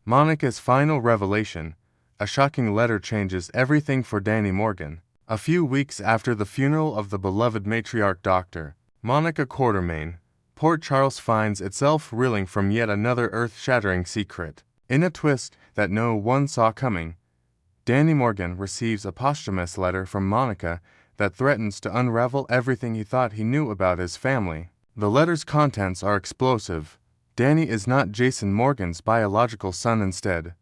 Monica's final revelation, a shocking letter, changes everything for Danny Morgan. A few weeks after the funeral of the beloved matriarch Dr. Monica Quartermain, Port Charles finds itself reeling from yet another earth-shattering secret. In a twist that no one saw coming, Danny Morgan receives a posthumous letter from Monica that threatens to unravel everything he thought he knew about his family. The letter's contents are explosive. Danny is not Jason Morgan's biological son. Instead,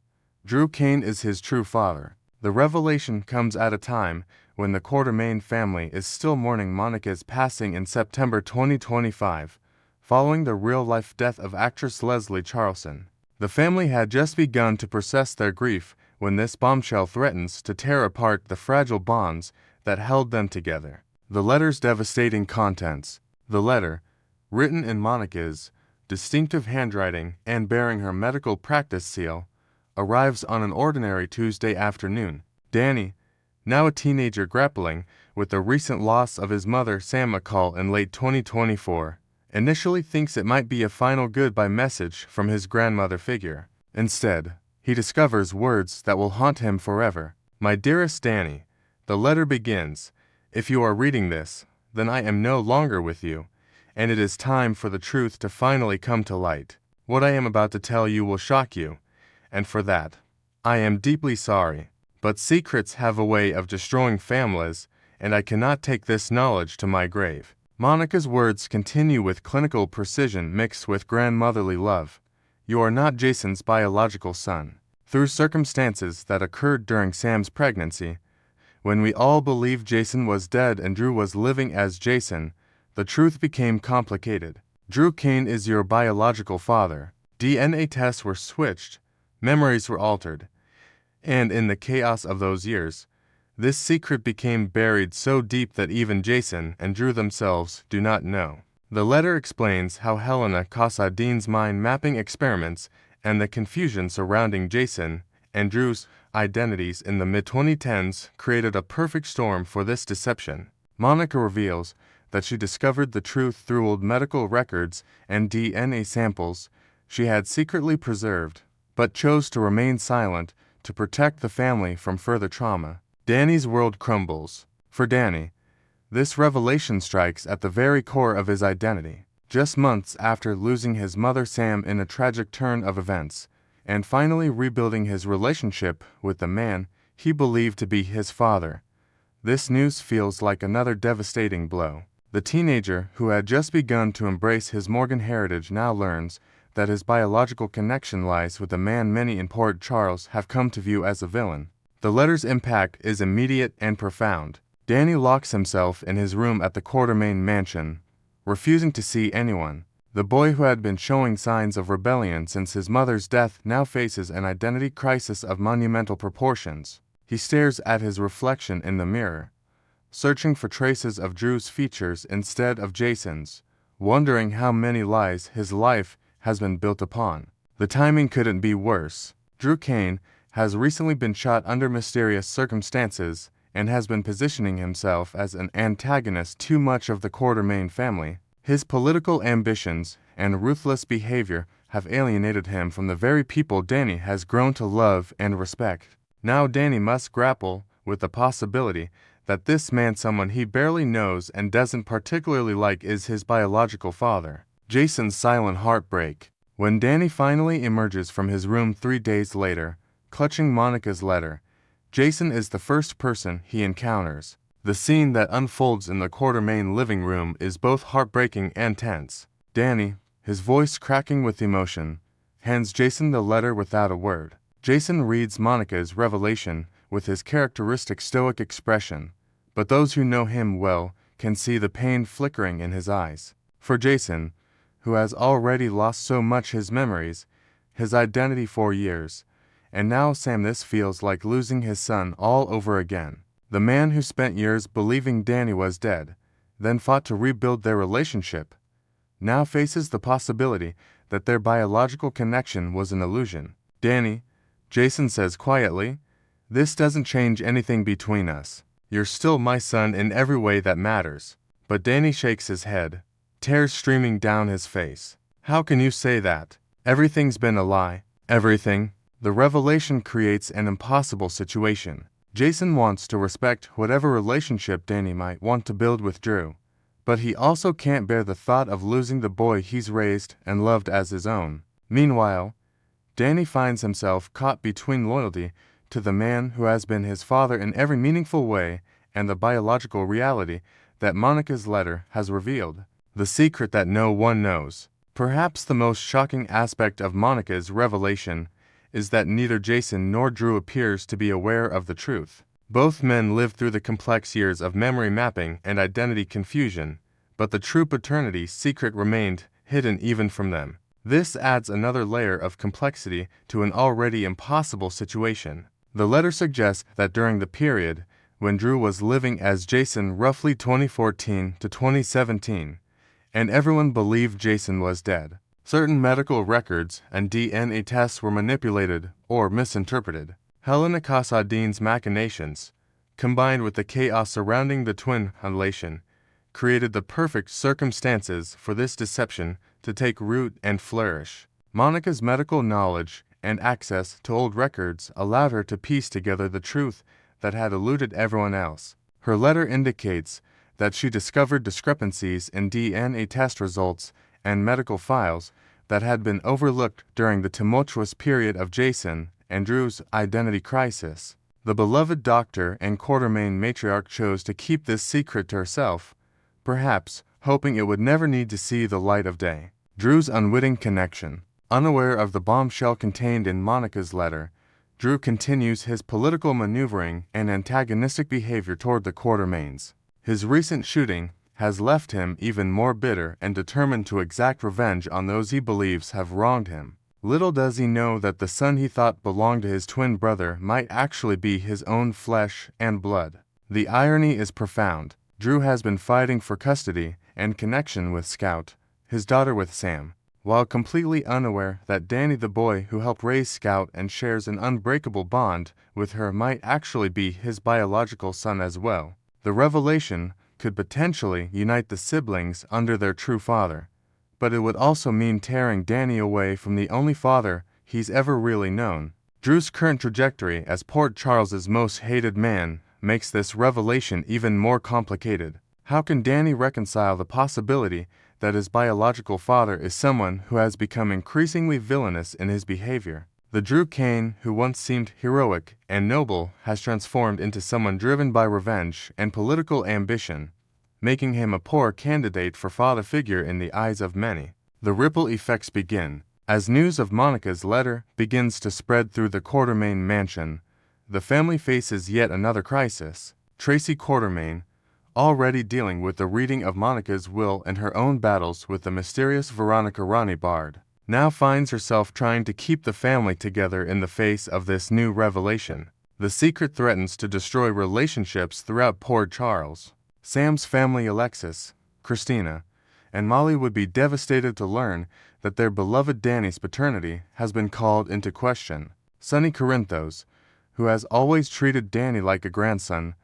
Drew Kane is his true father. The revelation comes at a time when the Quartermain family is still mourning Monica's passing in September 2025, following the real-life death of actress Leslie Charleson. The family had just begun to process their grief when this bombshell threatens to tear apart the fragile bonds that held them together. The letter's devastating contents. The letter, written in Monica's distinctive handwriting and bearing her medical practice seal, arrives on an ordinary Tuesday afternoon. Danny, now a teenager grappling with the recent loss of his mother Sam McCall in late 2024, initially thinks it might be a final goodbye message from his grandmother figure. Instead, he discovers words that will haunt him forever. "My dearest Danny," the letter begins, "if you are reading this, then I am no longer with you, and it is time for the truth to finally come to light. What I am about to tell you will shock you, and for that, I am deeply sorry. But secrets have a way of destroying families, and I cannot take this knowledge to my grave." Monica's words continue with clinical precision mixed with grandmotherly love. "You are not Jason's biological son. Through circumstances that occurred during Sam's pregnancy, when we all believed Jason was dead and Drew was living as Jason, the truth became complicated. Drew Kane is your biological father. DNA tests were switched, memories were altered, and in the chaos of those years, this secret became buried so deep that even Jason and Drew themselves do not know." The letter explains how Helena Casadine's mind-mapping experiments and the confusion surrounding Jason and Drew's identities in the mid-2010s created a perfect storm for this deception. Monica reveals that she discovered the truth through old medical records and DNA samples she had secretly preserved, but chose to remain silent to protect the family from further trauma. Danny's world crumbles. For Danny, this revelation strikes at the very core of his identity. Just months after losing his mother Sam in a tragic turn of events, and finally rebuilding his relationship with the man he believed to be his father, this news feels like another devastating blow. The teenager who had just begun to embrace his Morgan heritage now learns that his biological connection lies with a man many in Port Charles have come to view as a villain. The letter's impact is immediate and profound. Danny locks himself in his room at the Quartermain mansion, refusing to see anyone. The boy who had been showing signs of rebellion since his mother's death now faces an identity crisis of monumental proportions. He stares at his reflection in the mirror, searching for traces of Drew's features instead of Jason's, wondering how many lies his life has been built upon. The timing couldn't be worse. Drew Kane has recently been shot under mysterious circumstances and has been positioning himself as an antagonist to much of the Quartermain family. His political ambitions and ruthless behavior have alienated him from the very people Danny has grown to love and respect. Now Danny must grapple with the possibility that this man someone he barely knows and doesn't particularly like is his biological father. Jason's silent heartbreak. When Danny finally emerges from his room 3 days later, clutching Monica's letter, Jason is the first person he encounters. The scene that unfolds in the Quartermain living room is both heartbreaking and tense. Danny, his voice cracking with emotion, hands Jason the letter without a word. Jason reads Monica's revelation with his characteristic stoic expression, but those who know him well can see the pain flickering in his eyes. For Jason, who has already lost so much his memories, his identity for years, and now Sam, this feels like losing his son all over again. The man who spent years believing Danny was dead, then fought to rebuild their relationship, now faces the possibility that their biological connection was an illusion. "Danny," Jason says quietly, "this doesn't change anything between us. You're still my son in every way that matters." But Danny shakes his head, tears streaming down his face. "How can you say that? Everything's been a lie." "Everything?" The revelation creates an impossible situation. Jason wants to respect whatever relationship Danny might want to build with Drew, but he also can't bear the thought of losing the boy he's raised and loved as his own. Meanwhile, Danny finds himself caught between loyalty to the man who has been his father in every meaningful way and the biological reality that Monica's letter has revealed. The secret that no one knows. Perhaps the most shocking aspect of Monica's revelation is that neither Jason nor Drew appears to be aware of the truth. Both men lived through the complex years of memory mapping and identity confusion, but the true paternity secret remained hidden even from them. This adds another layer of complexity to an already impossible situation. The letter suggests that during the period when Drew was living as Jason, roughly 2014 to 2017, and everyone believed Jason was dead, certain medical records and DNA tests were manipulated or misinterpreted. Helena Casadin's machinations, combined with the chaos surrounding the twin relation, created the perfect circumstances for this deception to take root and flourish. Monica's medical knowledge and access to old records allowed her to piece together the truth that had eluded everyone else. Her letter indicates that she discovered discrepancies in DNA test results and medical files that had been overlooked during the tumultuous period of Jason and Drew's identity crisis. The beloved doctor and Quartermaine matriarch chose to keep this secret to herself, perhaps hoping it would never need to see the light of day. Drew's unwitting connection. Unaware of the bombshell contained in Monica's letter, Drew continues his political maneuvering and antagonistic behavior toward the Quartermaines. His recent shooting has left him even more bitter and determined to exact revenge on those he believes have wronged him. Little does he know that the son he thought belonged to his twin brother might actually be his own flesh and blood. The irony is profound. Drew has been fighting for custody and connection with Scout, his daughter with Sam, while completely unaware that Danny, the boy who helped raise Scout and shares an unbreakable bond with her, might actually be his biological son as well. The revelation could potentially unite the siblings under their true father, but it would also mean tearing Danny away from the only father he's ever really known. Drew's current trajectory as Port Charles's most hated man makes this revelation even more complicated. How can Danny reconcile the possibility that his biological father is someone who has become increasingly villainous in his behavior? The Drew Kane who once seemed heroic and noble has transformed into someone driven by revenge and political ambition, making him a poor candidate for father figure in the eyes of many. The ripple effects begin. As news of Monica's letter begins to spread through the Quartermaine mansion, the family faces yet another crisis. Tracy Quartermaine, already dealing with the reading of Monica's will and her own battles with the mysterious Veronica Ronnie Bard, now finds herself trying to keep the family together in the face of this new revelation. The secret threatens to destroy relationships throughout Port Charles. Sam's family, Alexis, Christina, and Molly, would be devastated to learn that their beloved Danny's paternity has been called into question. Sonny Corinthos, who has always treated Danny like a grandson,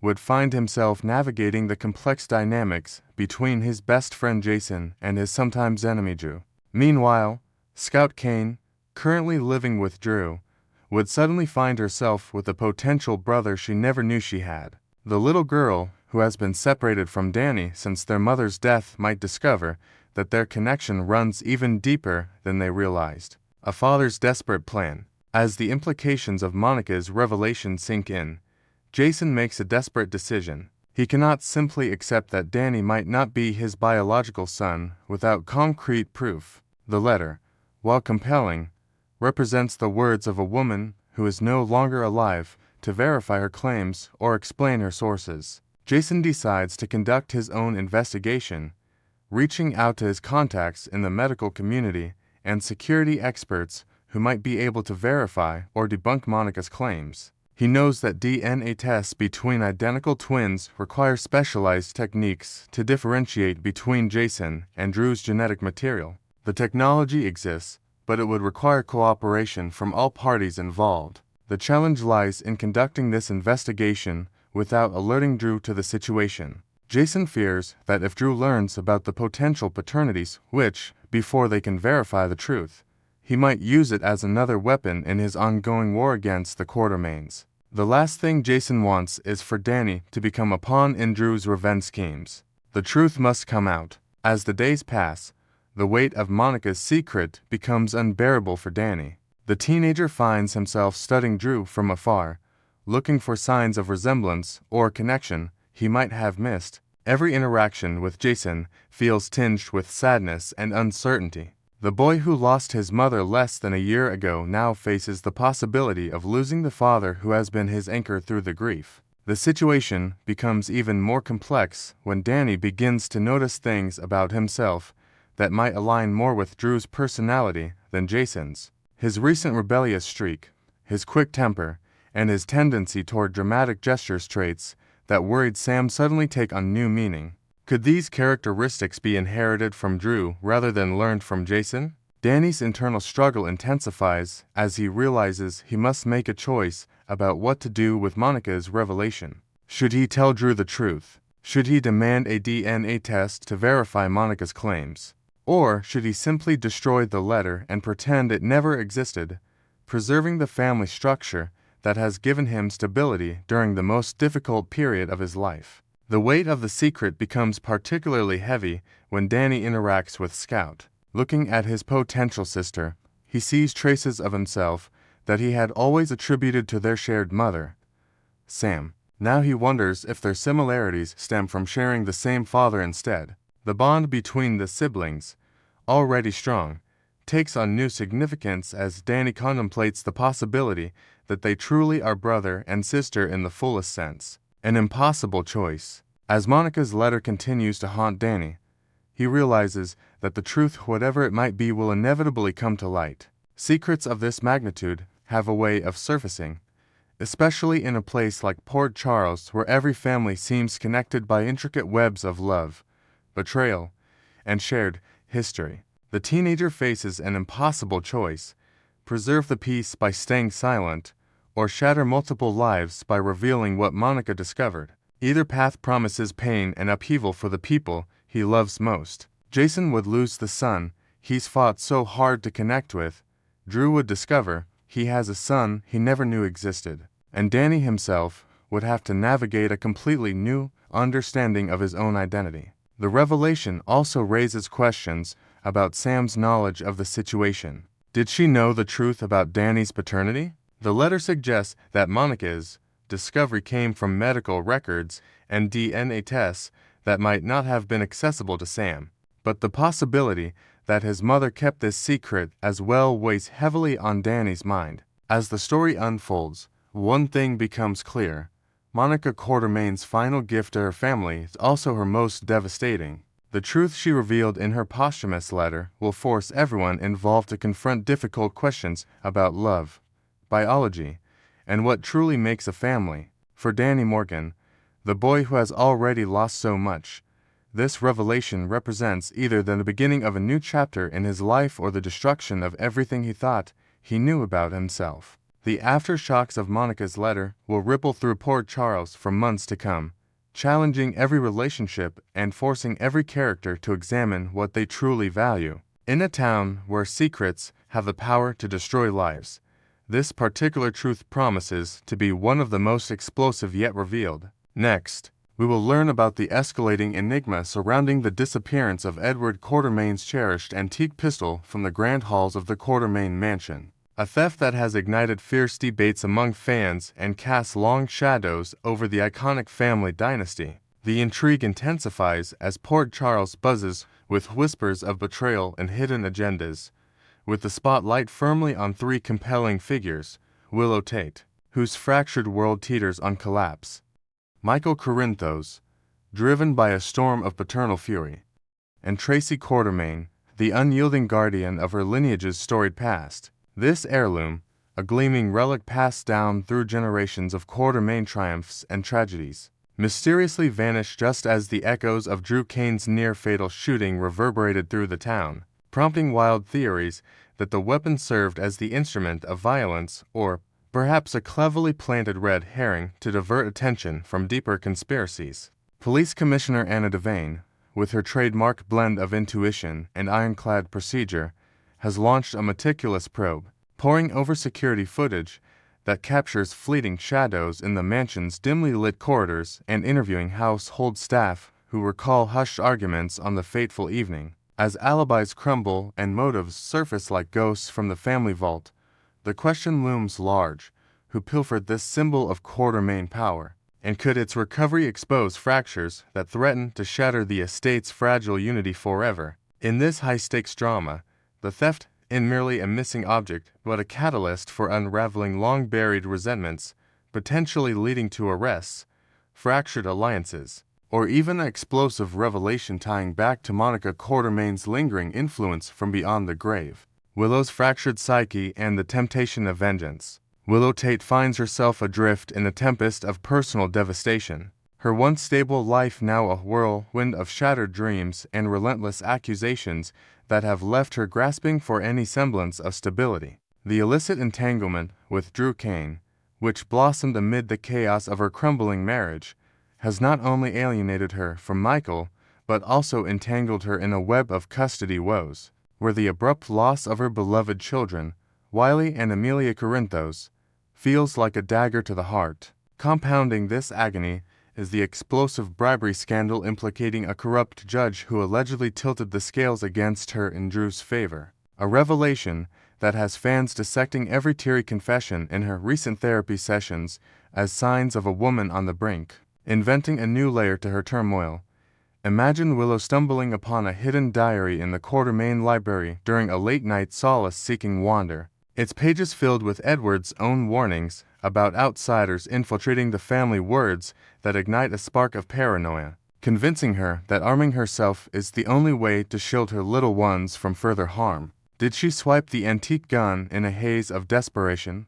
would find himself navigating the complex dynamics between his best friend Jason and his sometimes enemy Drew. Meanwhile, Scout Kane, currently living with Drew, would suddenly find herself with a potential brother she never knew she had. The little girl, who has been separated from Danny since their mother's death, might discover that their connection runs even deeper than they realized. A father's desperate plan. As the implications of Monica's revelation sink in, Jason makes a desperate decision. He cannot simply accept that Danny might not be his biological son without concrete proof. The letter, while compelling, represents the words of a woman who is no longer alive to verify her claims or explain her sources. Jason decides to conduct his own investigation, reaching out to his contacts in the medical community and security experts who might be able to verify or debunk Monica's claims. He knows that DNA tests between identical twins require specialized techniques to differentiate between Jason and Drew's genetic material. The technology exists, but it would require cooperation from all parties involved. The challenge lies in conducting this investigation without alerting Drew to the situation. Jason fears that if Drew learns about the potential paternities which, before they can verify the truth, he might use it as another weapon in his ongoing war against the Quartermaines. The last thing Jason wants is for Danny to become a pawn in Drew's revenge schemes. The truth must come out. As the days pass, the weight of Monica's secret becomes unbearable for Danny. The teenager finds himself studying Drew from afar, looking for signs of resemblance or connection he might have missed. Every interaction with Jason feels tinged with sadness and uncertainty. The boy who lost his mother less than a year ago now faces the possibility of losing the father who has been his anchor through the grief. The situation becomes even more complex when Danny begins to notice things about himself that might align more with Drew's personality than Jason's. His recent rebellious streak, his quick temper, and his tendency toward dramatic gestures traits that worried Sam suddenly take on new meaning. Could these characteristics be inherited from Drew rather than learned from Jason? Danny's internal struggle intensifies as he realizes he must make a choice about what to do with Monica's revelation. Should he tell Drew the truth? Should he demand a DNA test to verify Monica's claims? Or should he simply destroy the letter and pretend it never existed, preserving the family structure that has given him stability during the most difficult period of his life? The weight of the secret becomes particularly heavy when Danny interacts with Scout. Looking at his potential sister, he sees traces of himself that he had always attributed to their shared mother, Sam. Now he wonders if their similarities stem from sharing the same father instead. The bond between the siblings, already strong, takes on new significance as Danny contemplates the possibility that they truly are brother and sister in the fullest sense. An impossible choice. As Monica's letter continues to haunt Danny, he realizes that the truth, whatever it might be, will inevitably come to light. Secrets of this magnitude have a way of surfacing, especially in a place like Port Charles, where every family seems connected by intricate webs of love, betrayal, and shared history. The teenager faces an impossible choice: preserve the peace by staying silent, or shatter multiple lives by revealing what Monica discovered. Either path promises pain and upheaval for the people he loves most. Jason would lose the son he's fought so hard to connect with. Drew would discover he has a son he never knew existed. And Danny himself would have to navigate a completely new understanding of his own identity. The revelation also raises questions about Sam's knowledge of the situation. Did she know the truth about Danny's paternity? The letter suggests that Monica's discovery came from medical records and DNA tests that might not have been accessible to Sam. But the possibility that his mother kept this secret as well weighs heavily on Danny's mind. As the story unfolds, one thing becomes clear: Monica Quartermaine's final gift to her family is also her most devastating. The truth she revealed in her posthumous letter will force everyone involved to confront difficult questions about love, biology, and what truly makes a family. For Danny Morgan, the boy who has already lost so much, this revelation represents either the beginning of a new chapter in his life or the destruction of everything he thought he knew about himself. The aftershocks of Monica's letter will ripple through Port Charles for months to come, challenging every relationship and forcing every character to examine what they truly value. In a town where secrets have the power to destroy lives, this particular truth promises to be one of the most explosive yet revealed. Next, we will learn about the escalating enigma surrounding the disappearance of Edward Quartermaine's cherished antique pistol from the grand halls of the Quartermaine mansion. A theft that has ignited fierce debates among fans and cast long shadows over the iconic family dynasty. The intrigue intensifies as Port Charles buzzes with whispers of betrayal and hidden agendas, with the spotlight firmly on three compelling figures: Willow Tate, whose fractured world teeters on collapse; Michael Corinthos, driven by a storm of paternal fury; and Tracy Quartermaine, the unyielding guardian of her lineage's storied past. This heirloom, a gleaming relic passed down through generations of Quartermaine triumphs and tragedies, mysteriously vanished just as the echoes of Drew Kane's near-fatal shooting reverberated through the town, prompting wild theories that the weapon served as the instrument of violence or perhaps a cleverly planted red herring to divert attention from deeper conspiracies. Police Commissioner Anna Devane, with her trademark blend of intuition and ironclad procedure, has launched a meticulous probe, poring over security footage that captures fleeting shadows in the mansion's dimly lit corridors and interviewing household staff who recall hushed arguments on the fateful evening. As alibis crumble and motives surface like ghosts from the family vault, the question looms large: who pilfered this symbol of Quartermain power? And could its recovery expose fractures that threaten to shatter the estate's fragile unity forever? In this high-stakes drama, the theft isn't merely a missing object, but a catalyst for unraveling long-buried resentments, potentially leading to arrests, fractured alliances, or even an explosive revelation tying back to Monica Quartermain's lingering influence from beyond the grave. Willow's fractured psyche and the temptation of vengeance. Willow Tate finds herself adrift in a tempest of personal devastation, her once stable life now a whirlwind of shattered dreams and relentless accusations that have left her grasping for any semblance of stability. The illicit entanglement with Drew Kane, which blossomed amid the chaos of her crumbling marriage, has not only alienated her from Michael, but also entangled her in a web of custody woes, where the abrupt loss of her beloved children, Wiley and Amelia Corinthos, feels like a dagger to the heart. Compounding this agony is the explosive bribery scandal implicating a corrupt judge who allegedly tilted the scales against her in Drew's favor, a revelation that has fans dissecting every teary confession in her recent therapy sessions as signs of a woman on the brink, inventing a new layer to her turmoil. Imagine Willow stumbling upon a hidden diary in the Quartermain library during a late-night solace-seeking wander, its pages filled with Edward's own warnings about outsiders infiltrating the family, words that ignite a spark of paranoia, convincing her that arming herself is the only way to shield her little ones from further harm. Did she swipe the antique gun in a haze of desperation,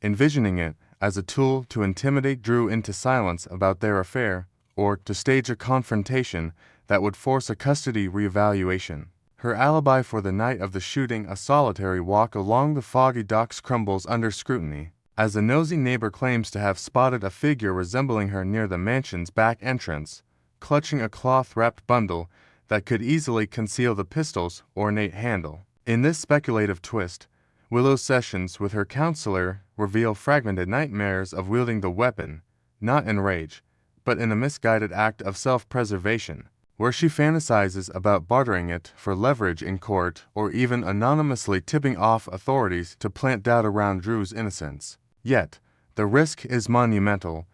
envisioning it as a tool to intimidate Drew into silence about their affair, or to stage a confrontation that would force a custody reevaluation? Her alibi for the night of the shooting, a solitary walk along the foggy docks, crumbles under scrutiny, as a nosy neighbor claims to have spotted a figure resembling her near the mansion's back entrance, clutching a cloth-wrapped bundle that could easily conceal the pistol's ornate handle. In this speculative twist, Willow's sessions with her counselor reveal fragmented nightmares of wielding the weapon, not in rage, but in a misguided act of self-preservation, where she fantasizes about bartering it for leverage in court or even anonymously tipping off authorities to plant doubt around Drew's innocence. Yet, the risk is monumental.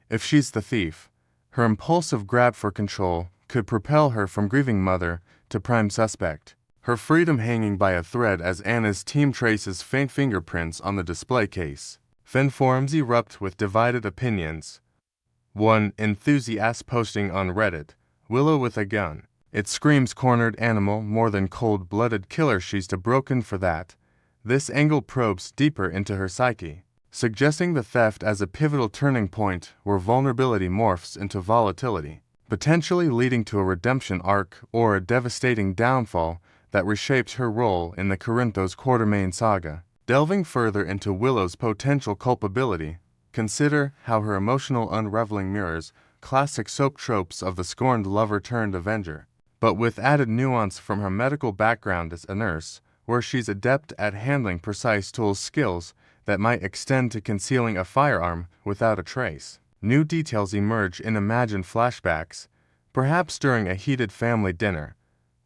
If she's the thief, her impulsive grab for control could propel her from grieving mother to prime suspect, her freedom hanging by a thread as Anna's team traces faint fingerprints on the display case. Fan forums erupt with divided opinions. One enthusiast posting on Reddit, "Willow with a gun. It screams cornered animal more than cold-blooded killer, she's too broken for that." This angle probes deeper into her psyche, suggesting the theft as a pivotal turning point where vulnerability morphs into volatility, potentially leading to a redemption arc or a devastating downfall that reshapes her role in the Corinthos Quartermain saga. Delving further into Willow's potential culpability, consider how her emotional unraveling mirrors classic soap tropes of the scorned lover-turned-avenger, but with added nuance from her medical background as a nurse, where she's adept at handling precise tool skills that might extend to concealing a firearm without a trace. New details emerge in imagined flashbacks, perhaps during a heated family dinner.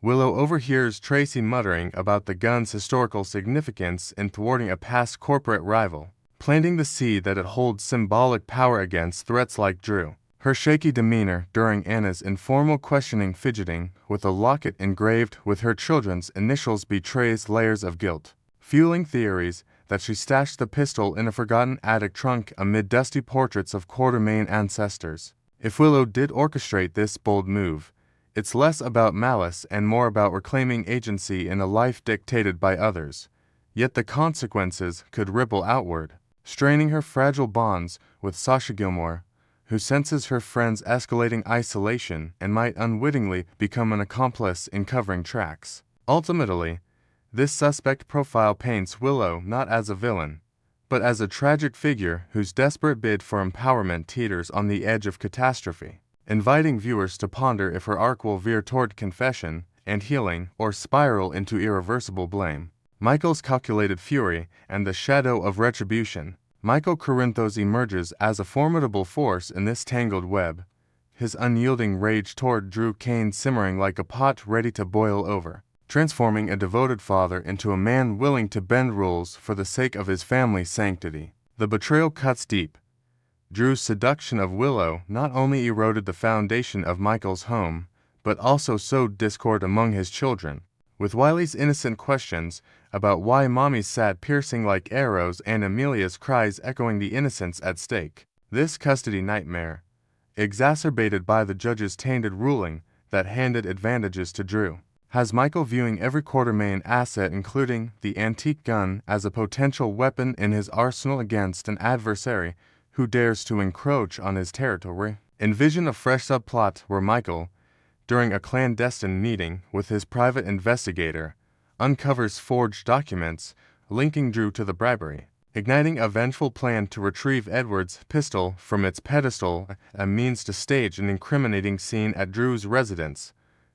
Willow overhears Tracy muttering about the gun's historical significance in thwarting a past corporate rival, planting the seed that it holds symbolic power against threats like Drew. Her shaky demeanor during Anna's informal questioning, fidgeting with a locket engraved with her children's initials, betrays layers of guilt, fueling theories that she stashed the pistol in a forgotten attic trunk amid dusty portraits of Quartermain ancestors. If Willow did orchestrate this bold move, it's less about malice and more about reclaiming agency in a life dictated by others. Yet the consequences could ripple outward, straining her fragile bonds with Sasha Gilmore, who senses her friend's escalating isolation and might unwittingly become an accomplice in covering tracks. Ultimately, this suspect profile paints Willow not as a villain, but as a tragic figure whose desperate bid for empowerment teeters on the edge of catastrophe, inviting viewers to ponder if her arc will veer toward confession and healing or spiral into irreversible blame. Michael's calculated fury and the shadow of retribution. Michael Corinthos emerges as a formidable force in this tangled web, his unyielding rage toward Drew Kane simmering like a pot ready to boil over, transforming a devoted father into a man willing to bend rules for the sake of his family's sanctity. The betrayal cuts deep. Drew's seduction of Willow not only eroded the foundation of Michael's home, but also sowed discord among his children, with Wiley's innocent questions about why Mommy sat piercing like arrows and Amelia's cries echoing the innocence at stake. This custody nightmare, exacerbated by the judge's tainted ruling that handed advantages to Drew, has Michael viewing every Quartermain asset, including the antique gun, as a potential weapon in his arsenal against an adversary who dares to encroach on his territory. Envision a fresh subplot where Michael, during a clandestine meeting with his private investigator, uncovers forged documents linking Drew to the bribery, igniting a vengeful plan to retrieve Edward's pistol from its pedestal, a means to stage an incriminating scene at Drew's residence,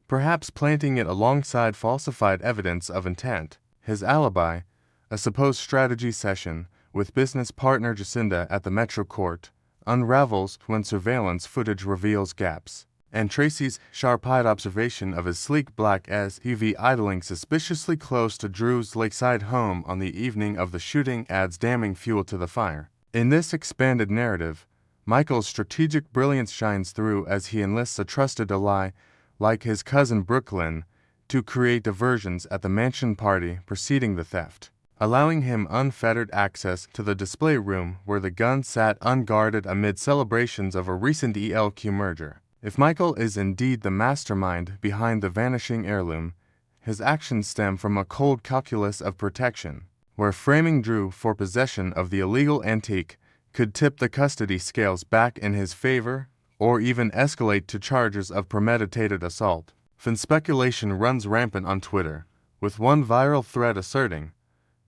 perhaps planting it alongside falsified evidence of intent. His alibi, a supposed strategy session with business partner Jacinda at the Metro Court, unravels when surveillance footage reveals gaps, and Tracy's sharp-eyed observation of his sleek black SUV idling suspiciously close to Drew's lakeside home on the evening of the shooting adds damning fuel to the fire. In this expanded narrative, Michael's strategic brilliance shines through as he enlists a trusted ally, like his cousin Brooklyn, to create diversions at the mansion party preceding the theft, allowing him unfettered access to the display room where the gun sat unguarded amid celebrations of a recent ELQ merger. If Michael is indeed the mastermind behind the vanishing heirloom, his actions stem from a cold calculus of protection, where framing Drew for possession of the illegal antique could tip the custody scales back in his favor or even escalate to charges of premeditated assault. Fan speculation runs rampant on Twitter, with one viral thread asserting,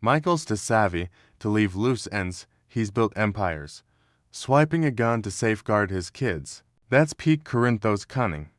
"Michael's too savvy to leave loose ends, he's built empires, swiping a gun to safeguard his kids. That's peak Corinthos cunning."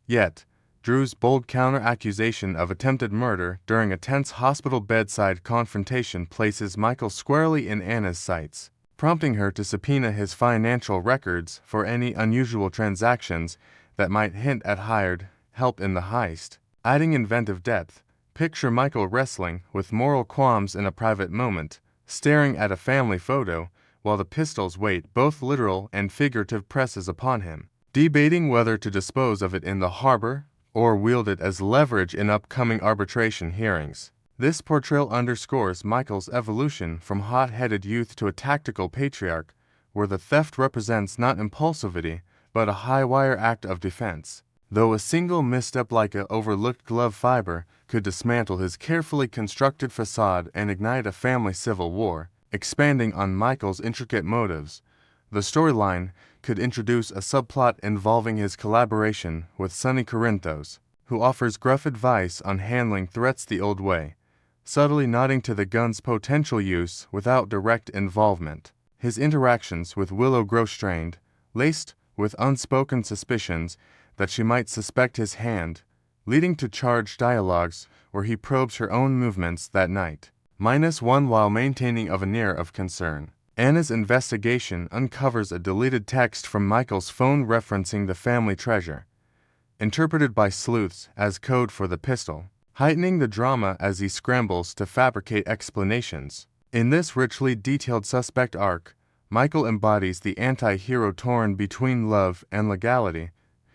Yet, Drew's bold counter-accusation of attempted murder during a tense hospital bedside confrontation places Michael squarely in Anna's sights, prompting her to subpoena his financial records for any unusual transactions that might hint at hired help in the heist. Adding inventive depth, picture Michael wrestling with moral qualms in a private moment, staring at a family photo, while the pistol's weight, both literal and figurative, presses upon him, debating whether to dispose of it in the harbor or wield it as leverage in upcoming arbitration hearings. This portrayal underscores Michael's evolution from hot-headed youth to a tactical patriarch, where the theft represents not impulsivity, but a high-wire act of defense. Though a single misstep like an overlooked glove fiber could dismantle his carefully constructed facade and ignite a family civil war, expanding on Michael's intricate motives, the storyline could introduce a subplot involving his collaboration with Sonny Corinthos, who offers gruff advice on handling threats the old way, subtly nodding to the gun's potential use without direct involvement. His interactions with Willow grow strained, laced with unspoken suspicions that she might suspect his hand, leading to charged dialogues where he probes her own movements that night. -1 while maintaining a veneer of concern. Anna's investigation uncovers a deleted text from Michael's phone referencing the family treasure, interpreted by sleuths as code for the pistol, heightening the drama as he scrambles to fabricate explanations. In this richly detailed suspect arc, Michael embodies the anti-hero torn between love and legality,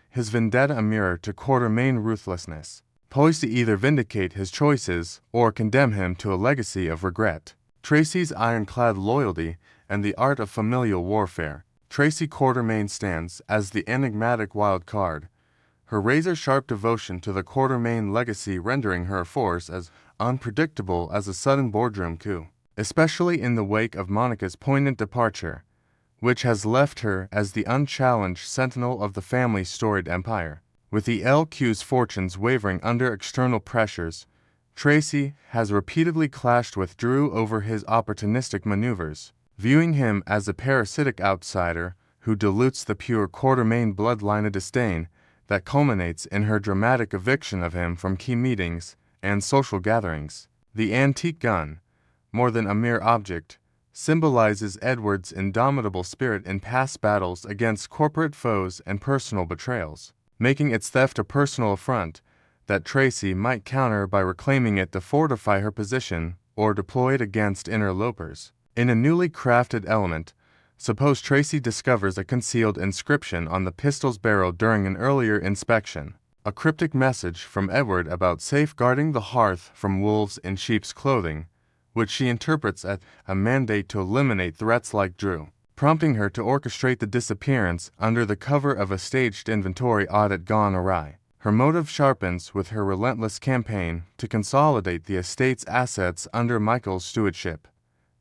his vendetta a mirror to Quartermain ruthlessness, poised to either vindicate his choices or condemn him to a legacy of regret. Tracy's ironclad loyalty and the art of familial warfare. Tracy Quartermain stands as the enigmatic wild card, her razor-sharp devotion to the Quartermain legacy rendering her force as unpredictable as a sudden boardroom coup, especially in the wake of Monica's poignant departure, which has left her as the unchallenged sentinel of the family's storied empire. With the LQ's fortunes wavering under external pressures, Tracy has repeatedly clashed with Drew over his opportunistic maneuvers, viewing him as a parasitic outsider who dilutes the pure Quartermain bloodline of disdain that culminates in her dramatic eviction of him from key meetings and social gatherings. The antique gun, more than a mere object, symbolizes Edward's indomitable spirit in past battles against corporate foes and personal betrayals, making its theft a personal affront that Tracy might counter by reclaiming it to fortify her position or deploy it against interlopers. In a newly crafted element, suppose Tracy discovers a concealed inscription on the pistol's barrel during an earlier inspection, a cryptic message from Edward about safeguarding the hearth from wolves in sheep's clothing, which she interprets as a mandate to eliminate threats like Drew, prompting her to orchestrate the disappearance under the cover of a staged inventory audit gone awry. Her motive sharpens with her relentless campaign to consolidate the estate's assets under Michael's stewardship,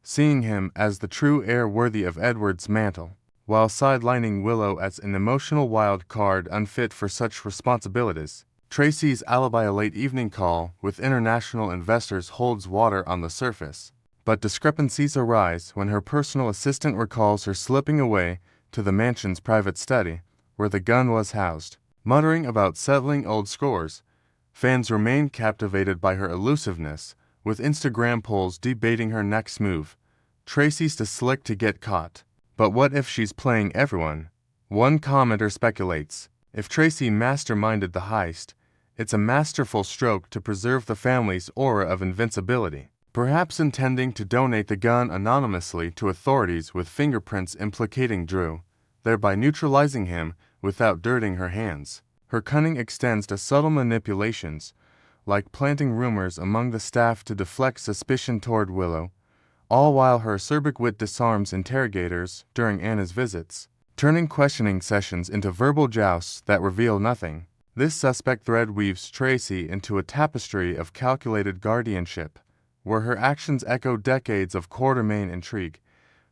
seeing him as the true heir worthy of Edward's mantle, while sidelining Willow as an emotional wild card unfit for such responsibilities. Tracy's alibi a late evening call with international investors holds water on the surface, but discrepancies arise when her personal assistant recalls her slipping away to the mansion's private study, where the gun was housed. Muttering about settling old scores, fans remain captivated by her elusiveness, with Instagram polls debating her next move. Tracy's too slick to get caught. But what if she's playing everyone? One commenter speculates, if Tracy masterminded the heist, it's a masterful stroke to preserve the family's aura of invincibility, perhaps intending to donate the gun anonymously to authorities with fingerprints implicating Drew, thereby neutralizing him without dirtying her hands. Her cunning extends to subtle manipulations, like planting rumors among the staff to deflect suspicion toward Willow, all while her acerbic wit disarms interrogators during Anna's visits, turning questioning sessions into verbal jousts that reveal nothing. This suspect thread weaves Tracy into a tapestry of calculated guardianship, where her actions echo decades of Quartermain intrigue,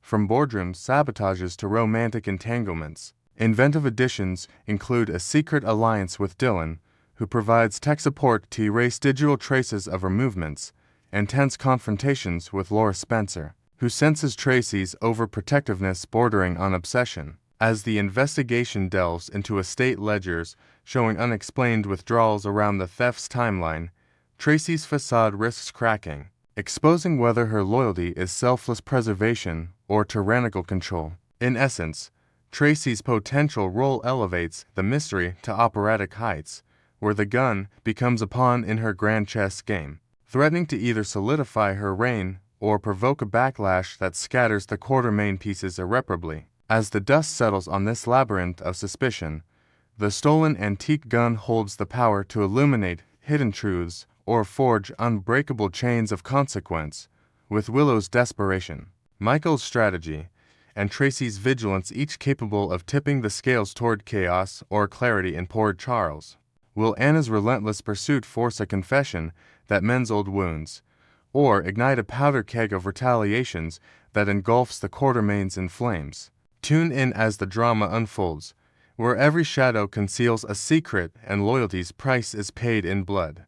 from boardroom sabotages to romantic entanglements. Inventive additions include a secret alliance with Dylan, who provides tech support to erase digital traces of her movements, and tense confrontations with Laura Spencer, who senses Tracy's overprotectiveness bordering on obsession. As the investigation delves into estate ledgers showing unexplained withdrawals around the theft's timeline, Tracy's facade risks cracking, exposing whether her loyalty is selfless preservation or tyrannical control. In essence, Tracy's potential role elevates the mystery to operatic heights, where the gun becomes a pawn in her grand chess game, threatening to either solidify her reign or provoke a backlash that scatters the Quartermain pieces irreparably. As the dust settles on this labyrinth of suspicion, the stolen antique gun holds the power to illuminate hidden truths or forge unbreakable chains of consequence. With Willow's desperation, Michael's strategy, and Tracy's vigilance, each capable of tipping the scales toward chaos or clarity in Port Charles, will Anna's relentless pursuit force a confession that mends old wounds, or ignite a powder keg of retaliations that engulfs the Quartermains in flames? Tune in as the drama unfolds, where every shadow conceals a secret and loyalty's price is paid in blood.